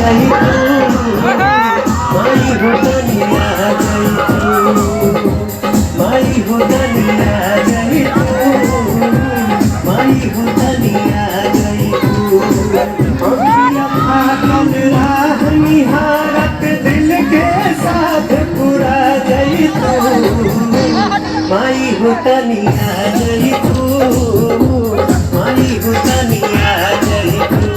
जाई तू माई हो तनिया जाई तू माई हो तनिया जाई तू माई हो तनिया जाई तू अखियां फाटल राह निहारत दिल के साथ पूरा जाई तू माई हो तनिया जाई तू माई हो तनिया जाई तू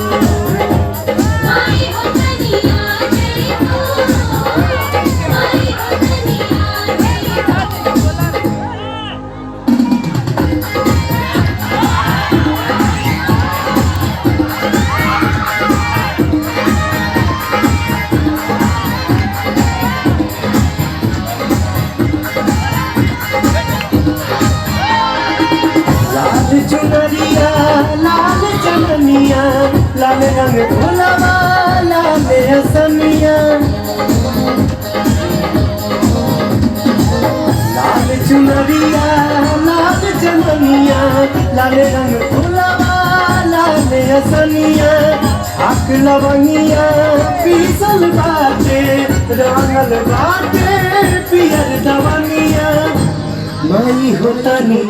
चुनरिया लाल चमनिया लाल रंग फुलवा लाल असमिया लाल चुनरिया लाल चमनिया लाल रंग फुलवा लाल असमिया आक लवंगिया पीसल बाटे रंगल बाटे पियर दवनिया माई हो तनी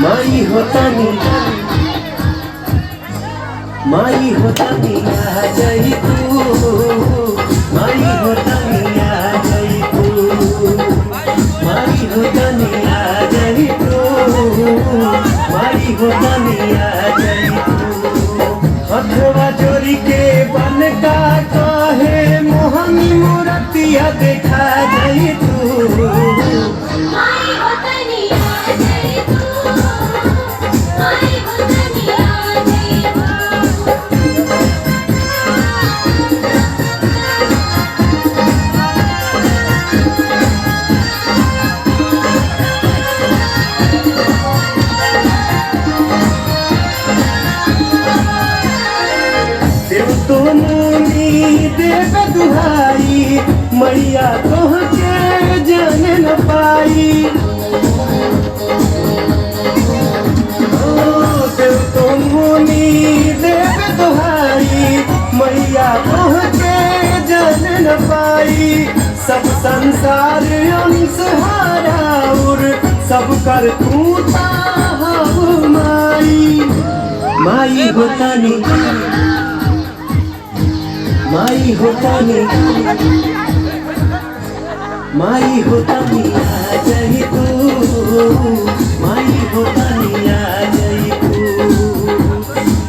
माई हो तनी माई हो तनिया जाई तू माई हो तनिया जाई तू माई हो तनिया जाई तू माई हो तनिया जाई तू हथवा जोड़ी के बन का कहे मोहनी मूर्तिया देखा जाई तू देव दुहाई मैया तोहके जान न पाई देव तो मुनि देव दुहाई मैया तोहके जान न पाई सब संसार अंश हाराउर सब कर तू माई माई हो तनी माई हो तनी माई हो तनिया जाई तू माई हो तनिया जाई तू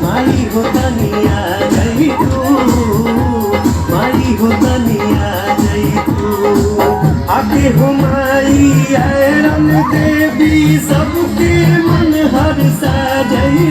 माई हो तनिया जाई तू माई हो तनिया जाई तू आके हो माई ऐरन देवी सबके मन हर सा जाई